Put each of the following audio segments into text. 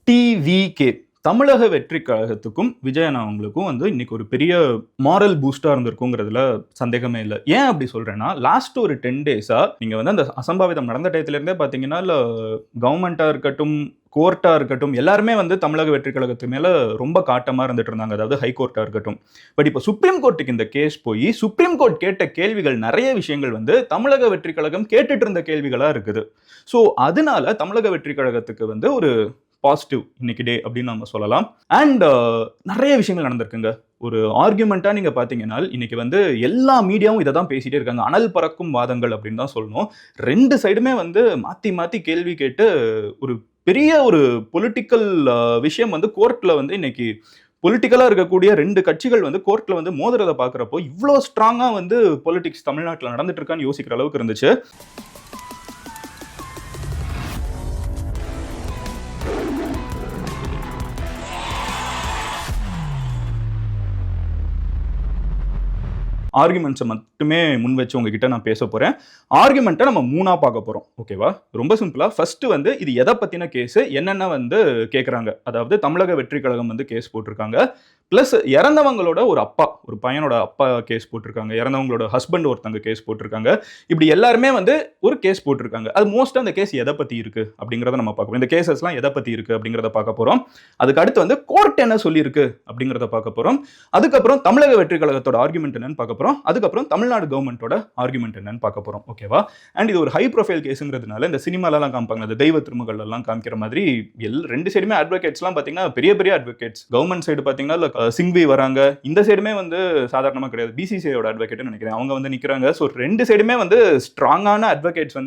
TVK தமிழக வெற்றி கழகத்துக்கும் விஜயன் அவங்களுக்கும் இன்னைக்கு ஒரு பெரிய மாரல் பூஸ்டா இருந்திருக்குங்கிறதுல சந்தேகமே இல்லை. ஏன் அப்படி சொல்றேன்னா, லாஸ்ட் ஒரு 10 டேஸா நீங்க அந்த அசம்பாவிதம் நடந்த டயத்துல இருந்தே பாத்தீங்கன்னா, கவர்மெண்டா இருக்கட்டும், கோர்ட்டா இருக்கட்டும், எல்லாருமே தமிழக வெற்றி கழகத்து மேல ரொம்ப காட்டமா இருந்துட்டு இருந்தாங்க. அதாவது ஹைகோர்ட்டா இருக்கட்டும். பட் இப்போ சுப்ரீம் கோர்ட்டுக்கு இந்த கேஸ் போய் சுப்ரீம் கோர்ட் கேட்ட கேள்விகள், நிறைய விஷயங்கள் தமிழக வெற்றி கழகம் கேட்டுட்டு இருந்த கேள்விகளா இருக்குது. ஸோ அதனால தமிழக வெற்றி கழகத்துக்கு ஒரு பாசிட்டிவ் இன்னைக்கு டே அப்படின்னு நம்ம சொல்லலாம். அண்ட் நிறைய விஷயங்கள் நடந்திருக்குங்க. ஒரு ஆர்குமெண்டா நீங்க பாத்தீங்கன்னா, இன்னைக்கு எல்லா மீடியாவும் இதை தான் பேசிட்டே இருக்காங்க. அனல் பறக்கும் வாதங்கள் அப்படின்னு தான் சொல்லணும். ரெண்டு சைடுமே மாத்தி மாத்தி கேள்வி கேட்டு ஒரு பெரிய ஒரு பொலிட்டிக்கல் விஷயம் கோர்ட்ல இன்னைக்கு பொலிட்டிக்கலா இருக்கக்கூடிய ரெண்டு கட்சிகள் கோர்ட்ல மோதுறதை பாக்குறப்போ இவ்வளோ ஸ்ட்ராங்கா பொலிட்டிக்ஸ் தமிழ்நாட்டில் நடந்துட்டு இருக்கான்னு யோசிக்கிற அளவுக்கு இருந்துச்சு. ஆர்குமெண்ட்ஸை மட்டுமே முன் வச்சு உங்ககிட்ட நான் பேச போறேன். ஆர்குமெண்ட்டை நம்ம 3ஆ பார்க்க போறோம். ஓகேவா? ரொம்ப சிம்பிளா ஃபர்ஸ்ட் இது எதை பத்தின கேஸ், என்னென்ன கேட்குறாங்க. அதாவது தமிழக வெற்றி கழகம் கேஸ் போட்டிருக்காங்க. பிளஸ் இறந்தவங்களோட ஒரு அப்பா, ஒரு பையனோட அப்பா கேஸ் போட்டிருக்காங்க. இறந்தவங்களோட ஹஸ்பண்ட் ஒருத்தங்க கேஸ் போட்டிருக்காங்க. இப்படி எல்லாருமே ஒரு கேஸ் போட்டிருக்காங்க. அது மோஸ்ட்டாக அந்த கேஸ் எதை பத்தி இருக்கு அப்படிங்கிறத நம்ம பார்க்க போறோம். இந்த கேசஸ்லாம் எதை பத்தி இருக்கு அப்படிங்கிறத பார்க்க போறோம். அதுக்கு அடுத்து கோர்ட் என்ன சொல்லியிருக்கு அப்படிங்கிறத பார்க்க போறோம். அதுக்கப்புறம் தமிழக வெற்றி கழகத்தோட ஆர்குமெண்ட் என்னன்னு பார்க்க போறோம். அதுக்கப்புறம் தமிழ்நாடு கவர்மெண்டோட ஆர்குமெண்ட் என்னன்னு பார்க்க போறோம். ஓகேவா? அண்ட் இது ஒரு ஹை ப்ரொஃபைல் கேஸ்ங்கிறதுனால இந்த சினிமாலாம் காமிப்பாங்க, இந்த தெய்வ திருமகள் எல்லாம் காமிக்கிற மாதிரி ரெண்டு சைடுமே அட்வொகேட்ஸ்லாம் பார்த்தீங்கன்னா பெரிய பெரிய அட்வொகேட்ஸ். கவர்மெண்ட் சைடு பார்த்தீங்கன்னா சிங்வி வராங்க, இந்த சைடுமே சாதாரணமா கிடையாது, பிசிசிஐயோட அட்வொகேட் நினைக்கிறேன், அவங்க நிக்கிறாங்க. ஸோ ரெண்டு சைடுமே ஸ்ட்ராங்கான அட்வொகேட்ஸ்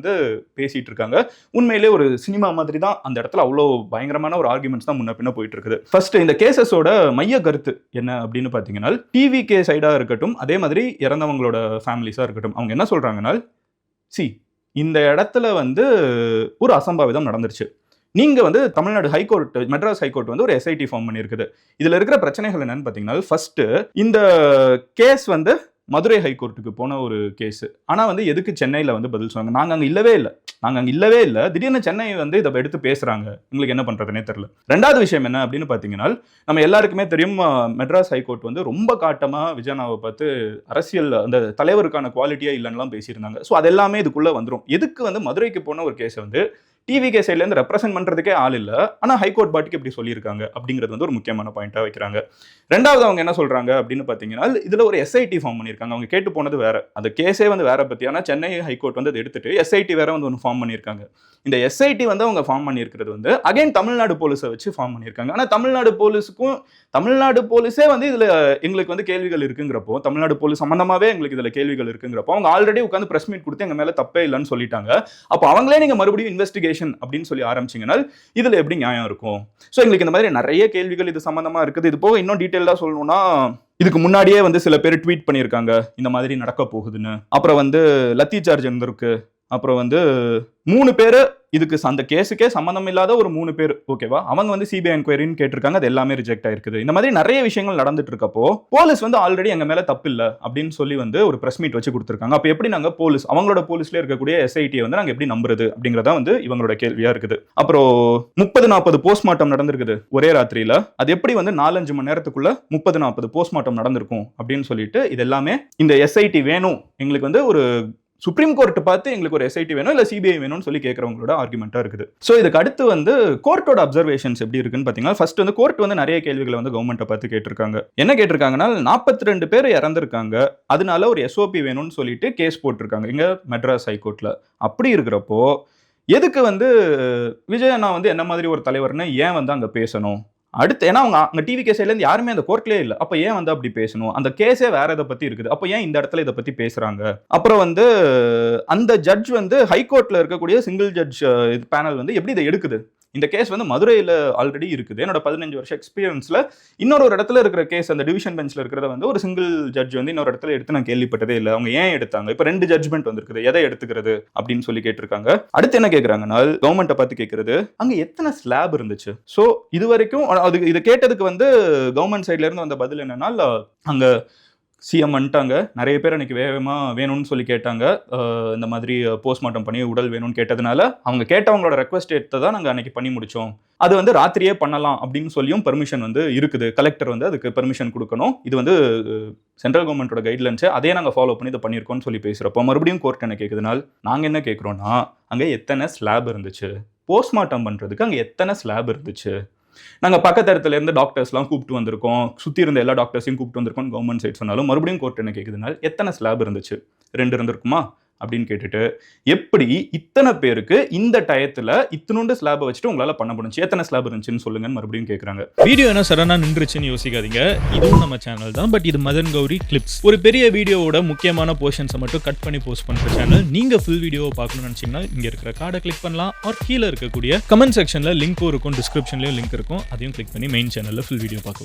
பேசிட்டு இருக்காங்க. உண்மையிலே ஒரு சினிமா மாதிரி தான் அந்த இடத்துல அவ்வளோ பயங்கரமான ஒரு ஆர்குமெண்ட்ஸ் தான் முன்ன பின்ன போயிட்டு இருக்குது. ஃபர்ஸ்ட் இந்த கேசஸோட மைய கருத்து என்ன அப்படின்னு பார்த்தீங்கன்னா, டிவிகே சைடா இருக்கட்டும், அதே மாதிரி இறந்தவங்களோட ஃபேமிலிஸா இருக்கட்டும், அவங்க என்ன சொல்றாங்கன்னா, இந்த இடத்துல ஒரு அசம்பாவிதம் நடந்துருச்சு. நீங்க தமிழ்நாடு ஹைகோர்ட், மெட்ராஸ் ஹைகோர்ட் ஒரு எஸ்ஐடி ஃபார்ம் பண்ணியிருக்குது. இதுல இருக்கிற பிரச்சனைகள் என்னன்னு பாத்தீங்கன்னா, ஃபர்ஸ்ட் இந்த கேஸ் மதுரை ஹைகோர்ட்டுக்கு போன ஒரு கேஸ். ஆனா எதுக்கு சென்னையில பதில் சொன்னாங்க, நாங்க அங்க இல்லவே இல்ல, திடீர்னு சென்னை இதை எடுத்து பேசுறாங்க, உங்களுக்கு என்ன பண்றதுனே தெரியல. ரெண்டாவது விஷயம் என்ன அப்படின்னு பாத்தீங்கன்னா, நம்ம எல்லாருக்குமே தெரியும், மெட்ராஸ் ஹைகோர்ட் ரொம்ப காட்டமா விஜயனாவை பார்த்து அரசியல் அந்த தலைவருக்கான குவாலிட்டியா இல்லைன்னு பேசியிருந்தாங்க. ஸோ அது எல்லாமே இதுக்குள்ள வந்துடும். எதுக்கு மதுரைக்கு போன ஒரு கேஸ் டிவிகே சைட்ல இருந்து ரெப்ரசென்ட் பண்றதுக்கே ஆள் இல்ல, ஆனா ஹைகோர்ட் பாட்டுக்கு இப்படி சொல்லியிருக்காங்க அப்படிங்கிறது ஒரு முக்கியமான பாயிண்டா வைக்கிறாங்க. ரெண்டாவது அவங்க என்ன சொல்றாங்க அப்படின்னு பாத்தீங்கன்னா, இதுல ஒரு எஸ்ஐடி ஃபார்ம் பண்ணியிருக்காங்க. அவங்க கேட்டு போனது வேற, அந்த கேஸே வேற பத்தி, ஆனா சென்னை ஹைகோர்ட் அதை எடுத்துட்டு எஸ்ஐடி வேற ஒன்று ஃபார்ம் பண்ணியிருக்காங்க. இந்த எஸ்ஐடி அவங்க ஃபார்ம் பண்ணியிருக்கிறது அகைன் தமிழ்நாடு போலீஸை வச்சு ஃபார்ம் பண்ணியிருக்காங்க. ஆனா தமிழ்நாடு போலீஸே இதுல எங்களுக்கு கேள்விகள் இருக்குங்கிறப்போ, தமிழ்நாடு போலீஸ் சம்பந்தமாவே எங்களுக்கு இதுல கேள்விகள் இருக்குங்கிறப்போ, அவங்க ஆல்ரெடி உட்காந்து பிரஸ் மீட் கொடுத்து எங்க மேல தப்பே இல்லைன்னு சொல்லிட்டாங்க. அப்போ அவங்களே நீங்க மறுபடியும் இன்வெஸ்டிகேஷன் அப்படின்னு சொல்லி ஆரம்பிச்சீங்கன்னா இதுல எப்படி நியாயம் இருக்கும்? சோ எங்களுக்கு இந்த மாதிரி நிறைய கேள்விகள் இது சம்பந்தமா இருக்குது. இது போக இன்னும் டீடைலா சொல்லணும்னா, இதுக்கு முன்னாடியே சில பேர் ட்வீட் பண்ணியிருக்காங்க இந்த மாதிரி நடக்க போகுதுன்னு. அப்புறம் லத்தி சார்ஜ் இருந்திருக்கு. அப்புறம் 3 பேரு இதுக்கு அந்த கேஸுக்கே சம்பந்தம் இல்லாத ஒரு 3 பேர், ஓகேவா, அவங்க சிபிஐ என்கொயரின்னு கேட்டிருக்காங்க. அது எல்லாமே ரிஜெக்ட் ஆயிருக்குது. இந்த மாதிரி நிறைய விஷயங்கள் நடந்துட்டு இருக்கப்போ போலீஸ் ஆல்ரெடி எங்க மேல தப்பு இல்ல அப்படின்னு சொல்லி ஒரு பிரஸ் மீட் வச்சு கொடுத்திருக்காங்க. அப்ப எப்படி நாங்க போலீஸ், அவங்களோட போலீஸ்ல இருக்கக்கூடிய எஸ்ஐடியை நாங்க எப்படி நம்புறது அப்படிங்கறதா இவங்களோட கேள்வியா இருக்குது. அப்புறம் 30-40 போஸ்ட்மார்ட்டம் நடந்திருக்குது ஒரே ராத்திரியில. அது எப்படி 4-5 மணி நேரத்துக்குள்ள 30-40 போஸ்ட்மார்ட்டம் நடந்திருக்கும் அப்படின்னு சொல்லிட்டு, இது எல்லாமே இந்த எஸ்ஐடி வேணும் எங்களுக்கு ஒரு சுப்ரீம் கோர்ட் பார்த்து எங்களுக்கு ஒரு எஸ்ஐடி வேணும் இல்ல சிபிஐ வேணும்னு சொல்லி கேட்கறவங்களோட ஆர்குமெண்டா இருக்குது. சோ இதுக்கு அடுத்து கோர்ட்டோட அப்சர்வேஷன்ஸ் எப்படி இருக்குன்னு பாத்தீங்கன்னா, ஃபர்ஸ்ட் கோர்ட் நிறைய கேள்விகளை கவர்மெண்ட்டை பார்த்து கேட்டிருக்காங்க. என்ன கேட்டிருக்காங்கன்னா, 42 பேர் இறந்திருக்காங்க, அதனால ஒரு எஸ்ஓபி வேணும்னு சொல்லிட்டு கேஸ் போட்டிருக்காங்க இங்க மெட்ராஸ் ஹைகோர்ட்ல. அப்படி இருக்கிறப்போ எதுக்கு விஜயண்ணா என்ன மாதிரி ஒரு தலைவர்னு ஏன் அங்க பேசணும்? அடுத்து ஏன்னா அவங்க அங்க டிவிகே சைட்ல இருந்து யாருமே அந்த கோர்ட்லயே இல்ல. அப்ப ஏன் அப்படி பேசணும்? அந்த கேஸே வேற இதை பத்தி இருக்குது. அப்ப ஏன் இந்த இடத்துல இதை பத்தி பேசுறாங்க? அப்புறம் அந்த ஜட்ஜ் ஹைகோர்ட்ல இருக்கக்கூடிய சிங்கிள் ஜட்ஜ் பேனல் எப்படி இதை எடுக்குது? இந்த கேஸ் மதுரையில ஆல்ரெடி இருக்குது. என்னோட 15 வருஷ எக்ஸ்பீரியன்ஸ்ல இன்னொரு இடத்துல இருக்கிற கேஸ், அந்த டிவிஷன் பெஞ்ச்ல இருக்கிறத ஒரு சிங்கிள் ஜட்ஜ் இன்னொரு இடத்துல எடுத்து நான் கேள்விப்பட்டதே இல்லை. அவங்க ஏன் எடுத்தாங்க? இப்ப 2 ஜட்ஜ்மெண்ட் வந்திருக்குது, எதை எடுத்துக்கிறது அப்படின்னு சொல்லி கேட்டிருக்காங்க. அடுத்து என்ன கேட்கறாங்கன்னா, கவர்மெண்ட்டை பார்த்து கேட்கறது, அங்க எத்தனை ஸ்லாப் இருந்துச்சு? சோ இது வரைக்கும் இதை கேட்டதுக்கு கவர்மெண்ட் சைட்ல இருந்து வந்த பதில் என்னன்னா, அங்க சிஎம் வந்துட்டாங்க. நிறைய பேர் அன்னைக்கு வேகமா வேணும்னு சொல்லி கேட்டாங்க. இந்த மாதிரி போஸ்ட்மார்ட்டம் பண்ணி உடல் வேணும்னு கேட்டதுனால, அவங்க கேட்டவங்களோட ரெக்வெஸ்ட் எடுத்து தான் நாங்க அன்னைக்கு பண்ணி முடிச்சோம். அது வந்து ராத்திரியே பண்ணலாம் அப்படின்னு சொல்லியும் பெர்மிஷன் வந்து இருக்குது. கலெக்டர் வந்து அதுக்கு பெர்மிஷன் குடுக்கணும். இது வந்து சென்ட்ரல் கவர்ன்மென்ட்டோட கைட்லைன்ஸ். அதே நாங்க ஃபாலோ பண்ணி இத பண்ணியிருக்கோம்னு சொல்லி பேசுறப்போ, மறுபடியும் கோர்ட் என்ன கேக்குதுனால், நாங்க என்ன கேட்கிறோம்னா, அங்க எத்தன ஸ்லாப் இருந்துச்சு? போஸ்ட்மார்ட்டம் பண்றதுக்கு அங்க எத்தன ஸ்லாப் இருந்துச்சு? நாங்க பக்கத்து இடத்துல இருந்து டாக்டர்ஸ்லாம் கூப்பிட்டு வந்திருக்கோம். சுத்தி இருந்த எல்லா டாக்டர்ஸையும் கூப்பிட்டு வந்திருக்கோம் கவர்ன்மென்ட் சைட் சொன்னாலும், மறுபடியும் கோர்ட் என்ன கேக்குதுனால், எத்தன ஸ்லாப் இருந்துச்சு? 2 இருந்திருக்குமா? அப்படின்னு கேட்டுட்டு, எப்படி இத்தன பேருக்கு இந்த டயத்துல இத்துணூண்டு ஸ்லாப வச்சுட்டு உங்களால பண்ண முடிஞ்சுச்சு? எத்தன ஸ்லாப் இருந்துச்சுன்னு சொல்லுங்கன்னு மறுபடியும் கேக்குறாங்க. வீடியோ என்ன சடனா நின்றுச்சுன்னு யோசிக்காதீங்க. இதுவும் நம்ம சேனல் தான். பட் இது மதன் கௌரி கிளிப்ஸ். ஒரு பெரிய வீடியோவோட முக்கியமான போர்ஷன்ஸை மட்டும் கட் பண்ணி போஸ்ட் பண்ற சேனல். நீங்க ஃபுல் வீடியோவை பார்க்கணும்னு நினைச்சீங்கன்னா இங்க இருக்கிற கார்டை கிளிக் பண்ணலாம். ஆர் கீழே இருக்கக்கூடிய கமெண்ட் செக்ஷன்ல லிங்க்கும் இருக்கும், டிஸ்கிரிப்ஷன்லயும் லிங்க் இருக்கும். அதையும் கிளிக் பண்ணி மெயின் சேனல்ல ஃபுல் வீடியோ பார்க்கலாம்.